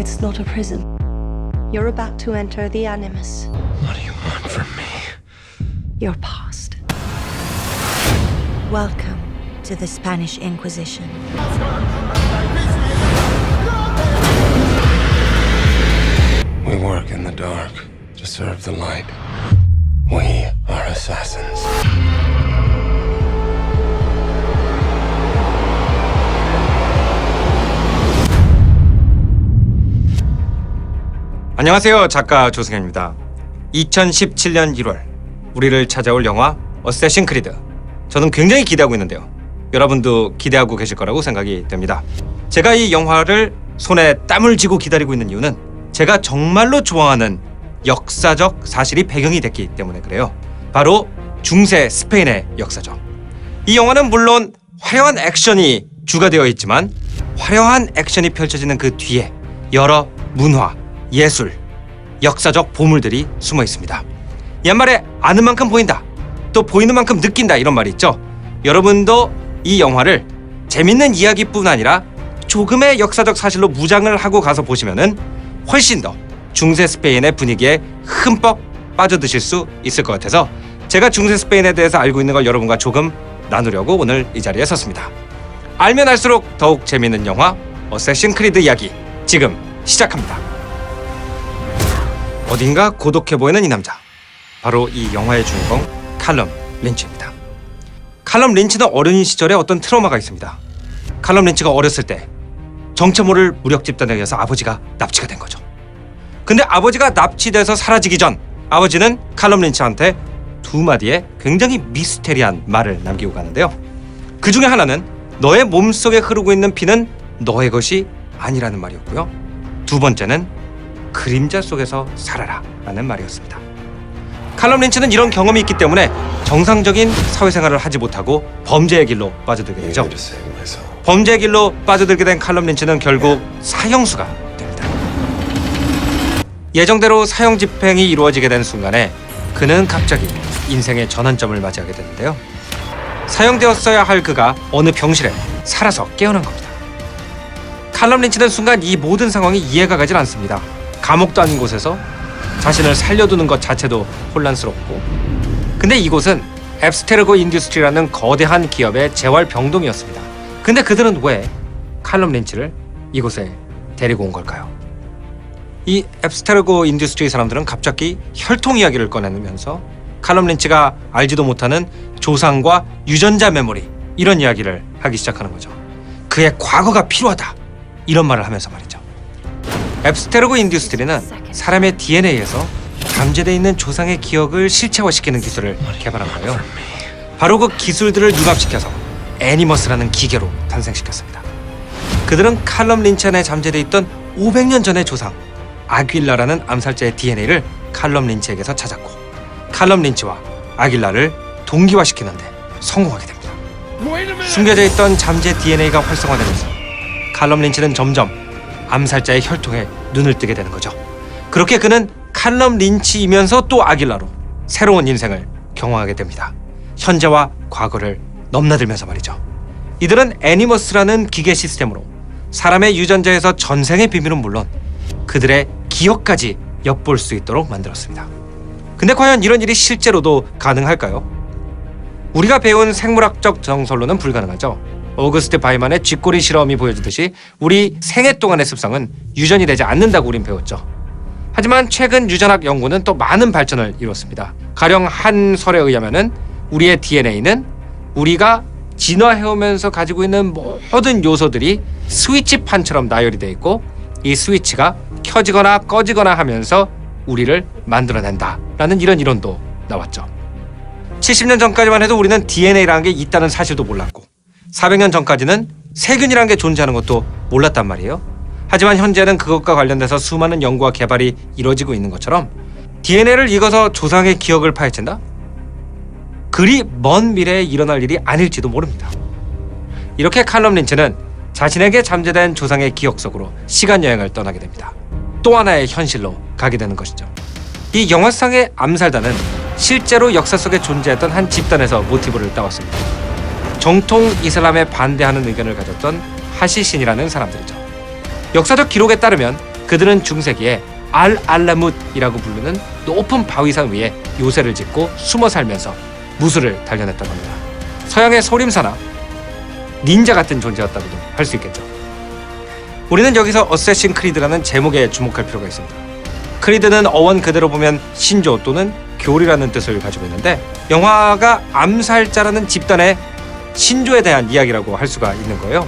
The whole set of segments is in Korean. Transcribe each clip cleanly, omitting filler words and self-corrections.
It's not a prison. You're about to enter the Animus. What do you want from me? Your past. Welcome to the Spanish Inquisition. We work in the dark to serve the light. We are assassins. 안녕하세요. 작가 조승현입니다. 2017년 1월 우리를 찾아올 영화 어쌔신 크리드. 저는 굉장히 기대하고 있는데요. 여러분도 기대하고 계실 거라고 생각이 됩니다. 제가 이 영화를 손에 땀을 쥐고 기다리고 있는 이유는 제가 정말로 좋아하는 역사적 사실이 배경이 됐기 때문에 그래요. 바로 중세 스페인의 역사죠. 이 영화는 물론 화려한 액션이 주가 되어 있지만 화려한 액션이 펼쳐지는 그 뒤에 여러 문화, 예술, 역사적 보물들이 숨어 있습니다. 옛말에 아는 만큼 보인다, 또 보이는 만큼 느낀다, 이런 말이 있죠. 여러분도 이 영화를 재밌는 이야기뿐 아니라 조금의 역사적 사실로 무장을 하고 가서 보시면은 훨씬 더 중세 스페인의 분위기에 흠뻑 빠져드실 수 있을 것 같아서 제가 중세 스페인에 대해서 알고 있는 걸 여러분과 조금 나누려고 오늘 이 자리에 섰습니다. 알면 알수록 더욱 재밌는 영화 어쌔신 크리드 이야기 지금 시작합니다. 어딘가 고독해 보이는 이 남자, 바로 이 영화의 주인공 칼럼 린치입니다. 칼럼 린치는 어린 시절에 어떤 트라우마가 있습니다. 칼럼 린치가 어렸을 때 정체 모를 무력 집단에 의해서 아버지가 납치가 된 거죠. 근데 아버지가 납치돼서 사라지기 전 아버지는 칼럼 린치한테 두 마디의 굉장히 미스테리한 말을 남기고 가는데요. 그 중에 하나는 너의 몸속에 흐르고 있는 피는 너의 것이 아니라는 말이었고요. 두 번째는 그림자 속에서 살아라 라는 말이었습니다. 칼럼 린치는 이런 경험이 있기 때문에 정상적인 사회생활을 하지 못하고 범죄의 길로 빠져들게 되죠. 범죄의 길로 빠져들게 된 칼럼 린치는 결국 사형수가 됩니다. 예정대로 사형 집행이 이루어지게 된 순간에 그는 갑자기 인생의 전환점을 맞이하게 되는데요. 사형되었어야 할 그가 어느 병실에 살아서 깨어난 겁니다. 칼럼 린치는 순간 이 모든 상황이 이해가 가질 않습니다. 감옥도 아닌 곳에서 자신을 살려두는 것 자체도 혼란스럽고, 근데 이곳은 앱스테르고 인더스트리라는 거대한 기업의 재활병동이었습니다. 근데 그들은 왜 칼럼 린치를 이곳에 데리고 온 걸까요? 이 앱스테르고 인더스트리 사람들은 갑자기 혈통 이야기를 꺼내면서 칼럼 린치가 알지도 못하는 조상과 유전자 메모리, 이런 이야기를 하기 시작하는 거죠. 그의 과거가 필요하다, 이런 말을 하면서 말이죠. 앱스테르고 인더스트리는 사람의 DNA에서 잠재되어 있는 조상의 기억을 실체화시키는 기술을 개발한 거예요. 바로 그 기술들을 융합시켜서 애니머스라는 기계로 탄생시켰습니다. 그들은 칼럼 린치 안에 잠재되어 있던 500년 전의 조상 아길라라는 암살자의 DNA를 칼럼 린치에게서 찾았고, 칼럼 린치와 아길라를 동기화시키는데 성공하게 됩니다. 숨겨져 있던 잠재 DNA가 활성화되면서 칼럼 린치는 점점 암살자의 혈통에 눈을 뜨게 되는 거죠. 그렇게 그는 칼럼 린치이면서 또 아길라로 새로운 인생을 경험하게 됩니다. 현재와 과거를 넘나들면서 말이죠. 이들은 애니머스라는 기계 시스템으로 사람의 유전자에서 전생의 비밀은 물론 그들의 기억까지 엿볼 수 있도록 만들었습니다. 근데 과연 이런 일이 실제로도 가능할까요? 우리가 배운 생물학적 정설로는 불가능하죠. 오거스트 바이만의 쥐꼬리 실험이 보여주듯이 우리 생애 동안의 습성은 유전이 되지 않는다고 우린 배웠죠. 하지만 최근 유전학 연구는 또 많은 발전을 이뤘습니다. 가령 한 설에 의하면은 우리의 DNA는 우리가 진화해오면서 가지고 있는 모든 요소들이 스위치판처럼 나열이 되어 있고, 이 스위치가 켜지거나 꺼지거나 하면서 우리를 만들어낸다라는 이런 이론도 나왔죠. 70년 전까지만 해도 우리는 DNA라는 게 있다는 사실도 몰랐고, 400년 전까지는 세균이라는 게 존재하는 것도 몰랐단 말이에요. 하지만 현재는 그것과 관련돼서 수많은 연구와 개발이 이루어지고 있는 것처럼 DNA를 읽어서 조상의 기억을 파헤친다? 그리 먼 미래에 일어날 일이 아닐지도 모릅니다. 이렇게 칼럼 린치는 자신에게 잠재된 조상의 기억 속으로 시간여행을 떠나게 됩니다. 또 하나의 현실로 가게 되는 것이죠. 이 영화상의 암살단은 실제로 역사 속에 존재했던 한 집단에서 모티브를 따왔습니다. 정통 이슬람에 반대하는 의견을 가졌던 하시신이라는 사람들이죠. 역사적 기록에 따르면 그들은 중세기에 알-알라뭇이라고 부르는 높은 바위산 위에 요새를 짓고 숨어 살면서 무술을 단련했던 겁니다. 서양의 소림사나 닌자 같은 존재였다고도 할 수 있겠죠. 우리는 여기서 어쌔신 크리드라는 제목에 주목할 필요가 있습니다. 크리드는 어원 그대로 보면 신조 또는 교리라는 뜻을 가지고 있는데, 영화가 암살자라는 집단의 신조에 대한 이야기라고 할 수가 있는 거예요.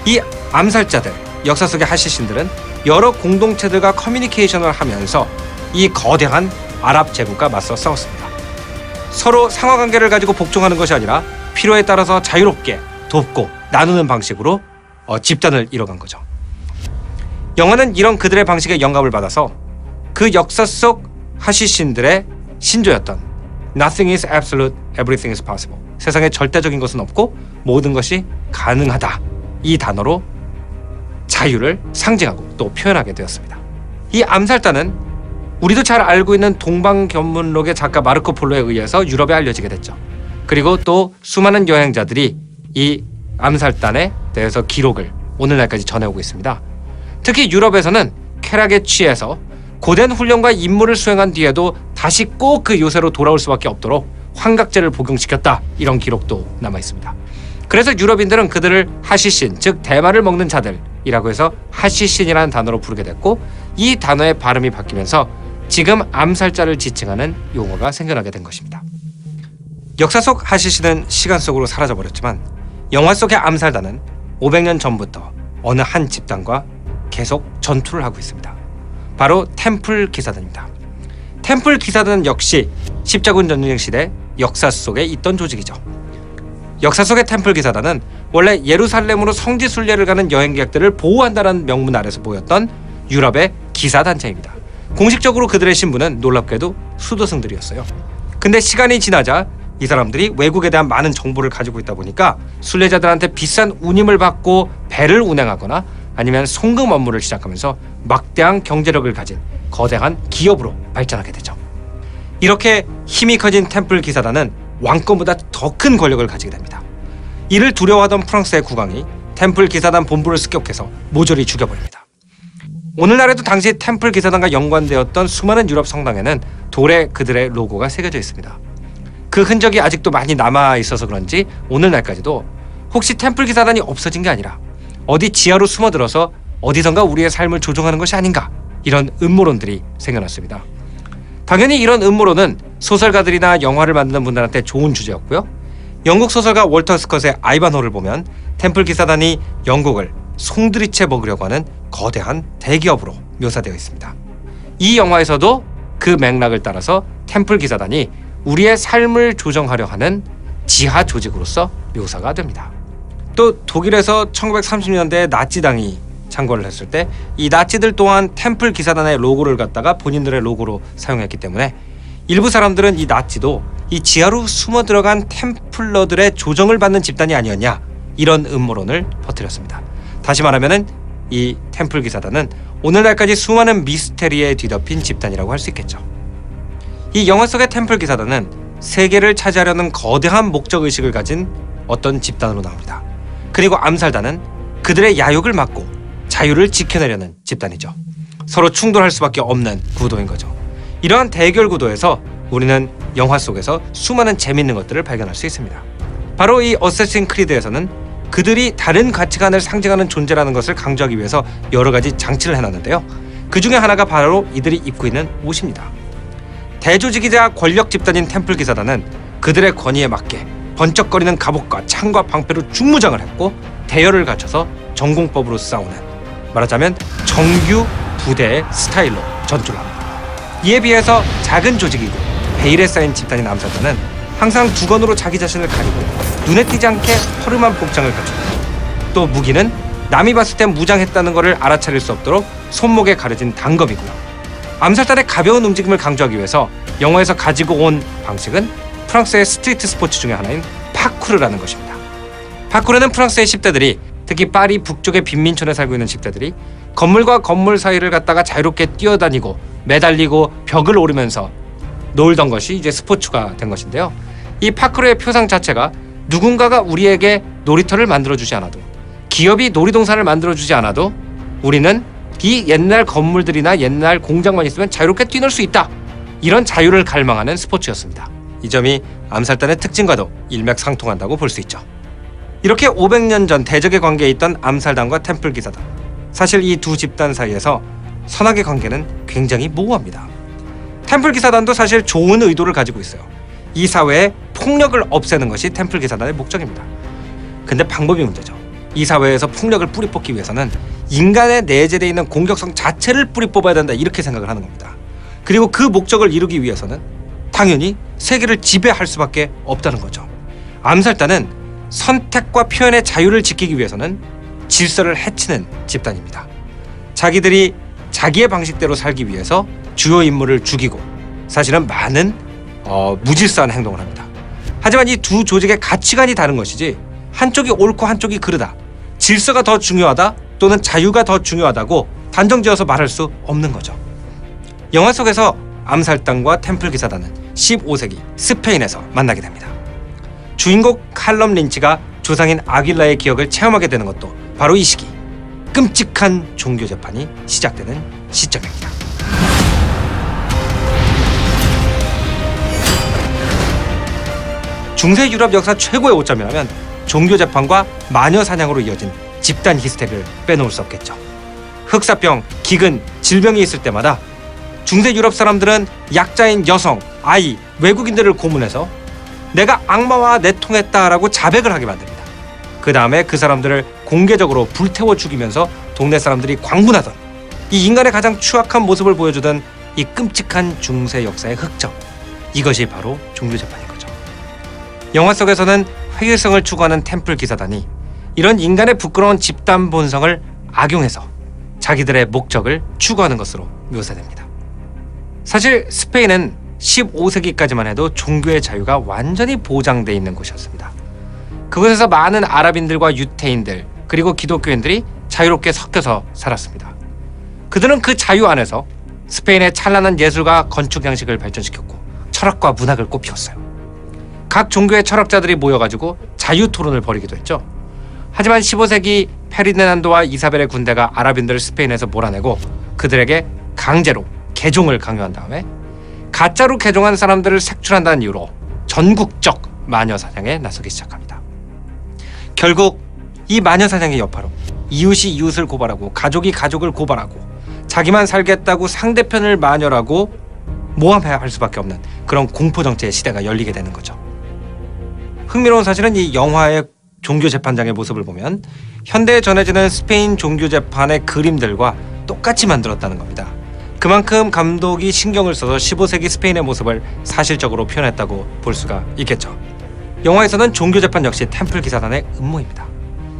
이 암살자들, 역사 속의 하시신들은 여러 공동체들과 커뮤니케이션을 하면서 이 거대한 아랍 제국과 맞서 싸웠습니다. 서로 상하관계를 가지고 복종하는 것이 아니라 필요에 따라서 자유롭게 돕고 나누는 방식으로 집단을 이뤄간 거죠. 영화는 이런 그들의 방식에 영감을 받아서 그 역사 속 하시신들의 신조였던 Nothing is absolute, everything is possible. 세상에 절대적인 것은 없고 모든 것이 가능하다. 이 단어로 자유를 상징하고 또 표현하게 되었습니다. 이 암살단은 우리도 잘 알고 있는 동방견문록의 작가 마르코 폴로에 의해서 유럽에 알려지게 됐죠. 그리고 또 수많은 여행자들이 이 암살단에 대해서 기록을 오늘날까지 전해오고 있습니다. 특히 유럽에서는 쾌락에 취해서 고된 훈련과 임무를 수행한 뒤에도 다시 꼭 그 요새로 돌아올 수밖에 없도록 환각제를 복용시켰다, 이런 기록도 남아 있습니다. 그래서 유럽인들은 그들을 하시신, 즉 대마를 먹는 자들이라고 해서 하시신이라는 단어로 부르게 됐고, 이 단어의 발음이 바뀌면서 지금 암살자를 지칭하는 용어가 생겨나게 된 것입니다. 역사 속 하시신은 시간 속으로 사라져버렸지만 영화 속의 암살단은 500년 전부터 어느 한 집단과 계속 전투를 하고 있습니다. 바로 템플 기사단입니다. 템플 기사단은 역시 십자군 전쟁 시대 역사 속에 있던 조직이죠. 역사 속의 템플 기사단은 원래 예루살렘으로 성지 순례를 가는 여행객들을 보호한다는 명문 아래서 모였던 유럽의 기사단체입니다. 공식적으로 그들의 신분은 놀랍게도 수도승들이었어요. 근데 시간이 지나자 이 사람들이 외국에 대한 많은 정보를 가지고 있다 보니까 순례자들한테 비싼 운임을 받고 배를 운행하거나 아니면 송금 업무를 시작하면서 막대한 경제력을 가진 거대한 기업으로 발전하게 되죠. 이렇게 힘이 커진 템플 기사단은 왕권보다 더 큰 권력을 가지게 됩니다. 이를 두려워하던 프랑스의 국왕이 템플 기사단 본부를 습격해서 모조리 죽여버립니다. 오늘날에도 당시 템플 기사단과 연관되었던 수많은 유럽 성당에는 돌에 그들의 로고가 새겨져 있습니다. 그 흔적이 아직도 많이 남아있어서 그런지 오늘날까지도 혹시 템플 기사단이 없어진 게 아니라 어디 지하로 숨어들어서 어디선가 우리의 삶을 조종하는 것이 아닌가, 이런 음모론들이 생겨났습니다. 당연히 이런 음모론은 소설가들이나 영화를 만드는 분들한테 좋은 주제였고요. 영국 소설가 월터 스컷의 아이반호를 보면 템플 기사단이 영국을 송두리째 먹으려고 하는 거대한 대기업으로 묘사되어 있습니다. 이 영화에서도 그 맥락을 따라서 템플 기사단이 우리의 삶을 조정하려 하는 지하 조직으로서 묘사가 됩니다. 또 독일에서 1930년대에 나치당이 창궐을 했을 때 이 나치들 또한 템플 기사단의 로고를 갖다가 본인들의 로고로 사용했기 때문에 일부 사람들은 이 나치도 이 지하로 숨어 들어간 템플러들의 조정을 받는 집단이 아니었냐, 이런 음모론을 퍼뜨렸습니다. 다시 말하면은 이 템플 기사단은 오늘날까지 수많은 미스테리에 뒤덮인 집단이라고 할 수 있겠죠. 이 영화 속의 템플 기사단은 세계를 차지하려는 거대한 목적의식을 가진 어떤 집단으로 나옵니다. 그리고 암살단은 그들의 야욕을 막고 자유를 지켜내려는 집단이죠. 서로 충돌할 수밖에 없는 구도인 거죠. 이러한 대결 구도에서 우리는 영화 속에서 수많은 재밌는 것들을 발견할 수 있습니다. 바로 이 어쌔신 크리드에서는 그들이 다른 가치관을 상징하는 존재라는 것을 강조하기 위해서 여러 가지 장치를 해놨는데요. 그 중에 하나가 바로 이들이 입고 있는 옷입니다. 대조직이자 권력 집단인 템플 기사단은 그들의 권위에 맞게 번쩍거리는 갑옷과 창과 방패로 중무장을 했고 대열을 갖춰서 전공법으로 싸우는, 말하자면 정규 부대의 스타일로 전투를 합니다. 이에 비해서 작은 조직이고 베일에 쌓인 집단인 암살단은 항상 두건으로 자기 자신을 가리고 눈에 띄지 않게 허름한 복장을 갖춥니다. 또 무기는 남이 봤을 땐 무장했다는 것을 알아차릴 수 없도록 손목에 가려진 단검이고요. 암살단의 가벼운 움직임을 강조하기 위해서 영화에서 가지고 온 방식은 프랑스의 스트리트 스포츠 중에 하나인 파쿠르라는 것입니다. 파쿠르는 프랑스의 10대들이, 특히 파리 북쪽의 빈민촌에 살고 있는 10대들이 건물과 건물 사이를 갖다가 자유롭게 뛰어다니고 매달리고 벽을 오르면서 놀던 것이 이제 스포츠가 된 것인데요. 이 파쿠르의 표상 자체가 누군가가 우리에게 놀이터를 만들어주지 않아도, 기업이 놀이동산을 만들어주지 않아도 우리는 이 옛날 건물들이나 옛날 공장만 있으면 자유롭게 뛰놀 수 있다. 이런 자유를 갈망하는 스포츠였습니다. 이 점이 암살단의 특징과도 일맥상통한다고 볼 수 있죠. 이렇게 500년 전 대적의 관계에 있던 암살단과 템플 기사단. 사실 이 두 집단 사이에서 선악의 관계는 굉장히 모호합니다. 템플 기사단도 사실 좋은 의도를 가지고 있어요. 이 사회에 폭력을 없애는 것이 템플 기사단의 목적입니다. 근데 방법이 문제죠. 이 사회에서 폭력을 뿌리 뽑기 위해서는 인간에 내재되어 있는 공격성 자체를 뿌리 뽑아야 된다, 이렇게 생각을 하는 겁니다. 그리고 그 목적을 이루기 위해서는 당연히 세계를 지배할 수밖에 없다는 거죠. 암살단은 선택과 표현의 자유를 지키기 위해서는 질서를 해치는 집단입니다. 자기들이 자기의 방식대로 살기 위해서 주요 인물을 죽이고 사실은 많은 무질서한 행동을 합니다. 하지만 이 두 조직의 가치관이 다른 것이지 한쪽이 옳고 한쪽이 그르다, 질서가 더 중요하다 또는 자유가 더 중요하다고 단정지어서 말할 수 없는 거죠. 영화 속에서 암살단과 템플 기사단은 15세기 스페인에서 만나게 됩니다. 주인공 칼럼 린치가 조상인 아길라의 기억을 체험하게 되는 것도 바로 이 시기, 끔찍한 종교 재판이 시작되는 시점입니다. 중세 유럽 역사 최고의 오점이라면 종교 재판과 마녀 사냥으로 이어진 집단 히스테리를 빼놓을 수 없겠죠. 흑사병, 기근, 질병이 있을 때마다 중세 유럽 사람들은 약자인 여성, 아이, 외국인들을 고문해서 내가 악마와 내통했다라고 자백을 하게 만듭니다. 그 다음에 그 사람들을 공개적으로 불태워 죽이면서 동네 사람들이 광분하던, 이 인간의 가장 추악한 모습을 보여주던 이 끔찍한 중세 역사의 흑점, 이것이 바로 종교재판인 거죠. 영화 속에서는 회의성을 추구하는 템플 기사단이 이런 인간의 부끄러운 집단 본성을 악용해서 자기들의 목적을 추구하는 것으로 묘사됩니다. 사실 스페인은 15세기까지만 해도 종교의 자유가 완전히 보장돼 있는 곳이었습니다. 그곳에서 많은 아랍인들과 유태인들 그리고 기독교인들이 자유롭게 섞여서 살았습니다. 그들은 그 자유 안에서 스페인의 찬란한 예술과 건축 양식을 발전시켰고 철학과 문학을 꽃피웠어요. 각 종교의 철학자들이 모여가지고 자유 토론을 벌이기도 했죠. 하지만 15세기 페르디난도와 이사벨의 군대가 아랍인들을 스페인에서 몰아내고 그들에게 강제로 개종을 강요한 다음에 가짜로 개종한 사람들을 색출한다는 이유로 전국적 마녀 사냥에 나서기 시작합니다. 결국 이 마녀 사냥의 여파로 이웃이 이웃을 고발하고 가족이 가족을 고발하고 자기만 살겠다고 상대편을 마녀라고 모함해야 할 수밖에 없는 그런 공포 정체의 시대가 열리게 되는 거죠. 흥미로운 사실은 이 영화의 종교 재판장의 모습을 보면 현대에 전해지는 스페인 종교 재판의 그림들과 똑같이 만들었다는 겁니다. 그만큼 감독이 신경을 써서 15세기 스페인의 모습을 사실적으로 표현했다고 볼 수가 있겠죠. 영화에서는 종교 재판 역시 템플 기사단의 음모입니다.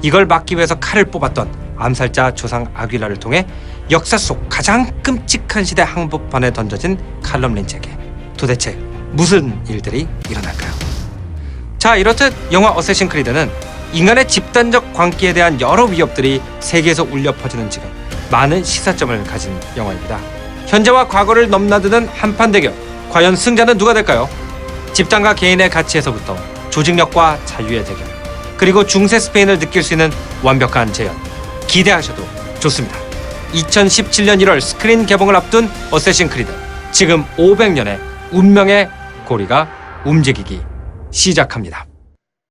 이걸 막기 위해서 칼을 뽑았던 암살자 조상 아귀라를 통해 역사 속 가장 끔찍한 시대 한복판에 던져진 칼럼 린치에게 도대체 무슨 일들이 일어날까요? 자, 이렇듯 영화 어쌔신 크리드는 인간의 집단적 광기에 대한 여러 위협들이 세계에서 울려 퍼지는 지금 많은 시사점을 가진 영화입니다. 현재와 과거를 넘나드는 한판 대결, 과연 승자는 누가 될까요? 집단과 개인의 가치에서부터 조직력과 자유의 대결, 그리고 중세 스페인을 느낄 수 있는 완벽한 재현, 기대하셔도 좋습니다. 2017년 1월 스크린 개봉을 앞둔 어쌔신 크리드, 지금 500년의 운명의 고리가 움직이기 시작합니다.